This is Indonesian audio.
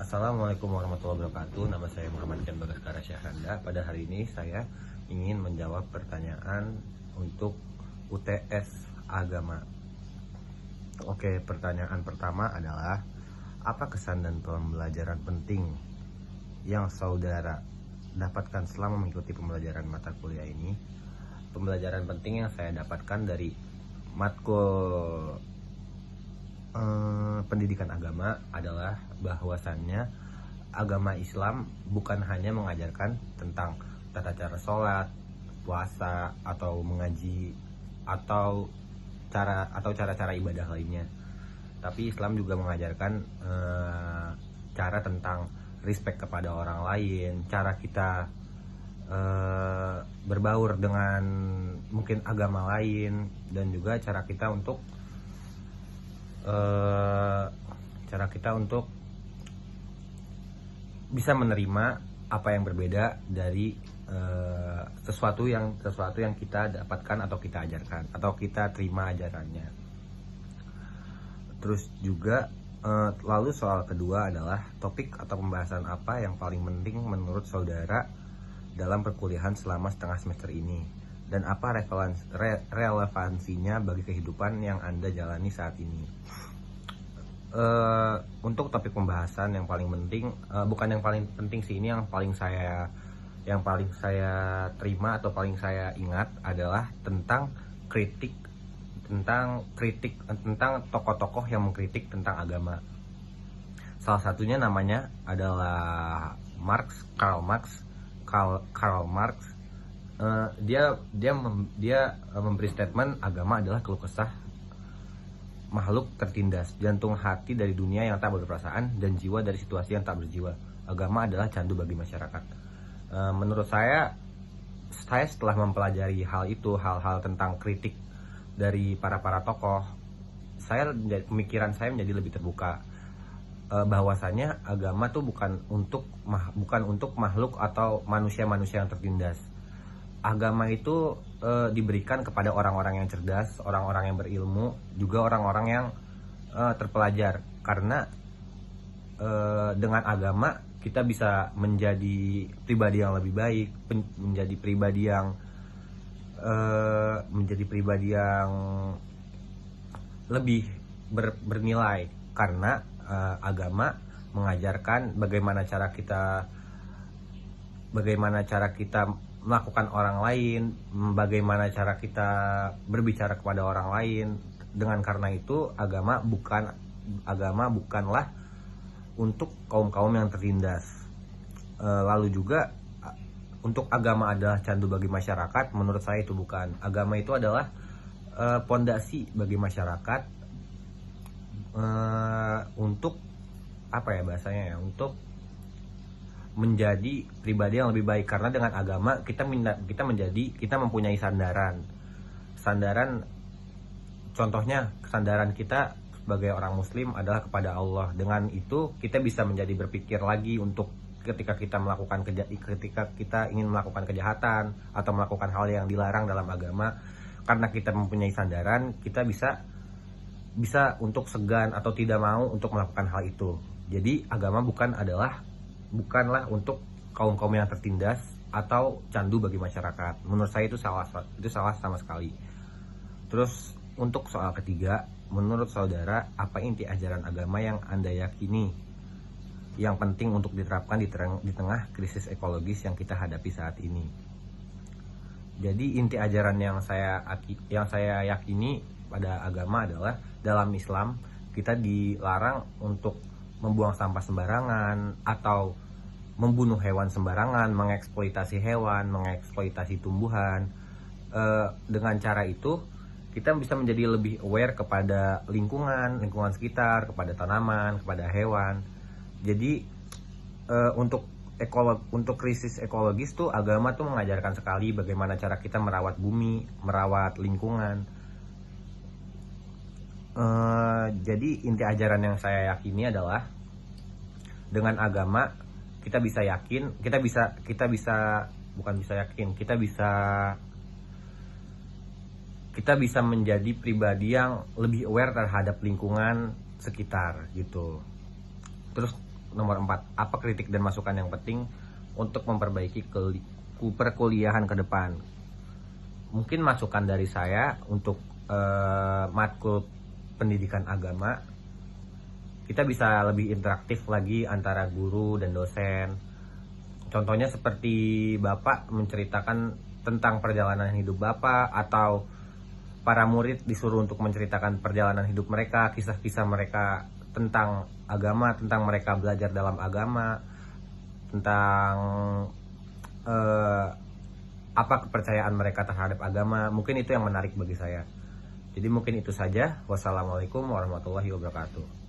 Assalamualaikum warahmatullahi wabarakatuh. Nama saya Muhammad Ken Bagaskara Syahanda. Pada hari ini saya ingin menjawab pertanyaan untuk UTS Agama. Oke, pertanyaan pertama adalah apa kesan dan pembelajaran penting yang saudara dapatkan selama mengikuti pembelajaran mata kuliah ini? Pembelajaran penting yang saya dapatkan dari matkul pendidikan agama adalah bahwasannya agama Islam bukan hanya mengajarkan tentang tata cara sholat, puasa, atau mengaji, atau cara-cara ibadah lainnya, tapi Islam juga mengajarkan cara tentang respect kepada orang lain, cara kita berbaur dengan mungkin agama lain, dan juga cara kita untuk bisa menerima apa yang berbeda dari sesuatu yang kita dapatkan atau kita ajarkan atau kita terima ajarannya. Terus juga lalu soal kedua adalah topik atau pembahasan apa yang paling penting menurut saudara dalam perkuliahan selama setengah semester ini, dan apa relevansinya bagi kehidupan yang Anda jalani saat ini. Untuk topik pembahasan yang paling penting, bukan yang paling penting sih, ini yang paling saya terima atau paling saya ingat adalah tentang tokoh-tokoh yang mengkritik tentang agama. Salah satunya namanya adalah Karl Marx. Dia memberi statement agama adalah keluh kesah makhluk tertindas, jantung hati dari dunia yang tak berperasaan, dan jiwa dari situasi yang tak berjiwa. Agama adalah candu bagi masyarakat. Menurut saya setelah mempelajari hal-hal tentang kritik dari para tokoh, pemikiran saya menjadi lebih terbuka, bahwasanya agama tuh bukan untuk makhluk atau manusia-manusia yang tertindas. Agama itu diberikan kepada orang-orang yang cerdas, orang-orang yang berilmu, juga orang-orang yang terpelajar. Karena dengan agama kita bisa menjadi pribadi yang lebih baik, menjadi pribadi yang lebih bernilai. Karena agama mengajarkan bagaimana cara kita melakukan orang lain, bagaimana cara kita berbicara kepada orang lain. Dengan karena itu agama bukanlah untuk kaum yang tertindas. Lalu juga untuk agama adalah candu bagi masyarakat, menurut saya itu bukan. Agama itu adalah pondasi bagi masyarakat untuk untuk menjadi pribadi yang lebih baik. Karena dengan agama kita mempunyai sandaran. Contohnya sandaran kita sebagai orang muslim adalah kepada Allah. Dengan itu kita bisa menjadi berpikir lagi untuk ketika kita ingin melakukan kejahatan atau melakukan hal yang dilarang dalam agama. Karena kita mempunyai sandaran, kita bisa untuk segan atau tidak mau untuk melakukan hal itu. Jadi agama bukanlah untuk kaum yang tertindas atau candu bagi masyarakat. Menurut saya itu salah sama sekali. Terus untuk soal ketiga, menurut saudara apa inti ajaran agama yang Anda yakini yang penting untuk diterapkan di tengah krisis ekologis yang kita hadapi saat ini? Jadi inti ajaran yang saya yakini pada agama adalah dalam Islam kita dilarang untuk membuang sampah sembarangan atau membunuh hewan sembarangan, mengeksploitasi hewan, mengeksploitasi tumbuhan. Dengan cara itu kita bisa menjadi lebih aware kepada lingkungan sekitar, kepada tanaman, kepada hewan. Jadi untuk krisis ekologis tuh agama tuh mengajarkan sekali bagaimana cara kita merawat bumi, merawat lingkungan. Jadi inti ajaran yang saya yakini adalah dengan agama kita bisa menjadi pribadi yang lebih aware terhadap lingkungan sekitar gitu. Terus nomor 4, apa kritik dan masukan yang penting untuk memperbaiki perkuliahan ke depan? Mungkin masukan dari saya untuk matkul pendidikan agama, kita bisa lebih interaktif lagi antara guru dan dosen. Contohnya seperti Bapak menceritakan tentang perjalanan hidup Bapak, atau para murid disuruh untuk menceritakan perjalanan hidup mereka, kisah-kisah mereka tentang agama, tentang mereka belajar dalam agama, tentang apa kepercayaan mereka terhadap agama. Mungkin itu yang menarik bagi saya. Jadi mungkin itu saja. Wassalamualaikum warahmatullahi wabarakatuh.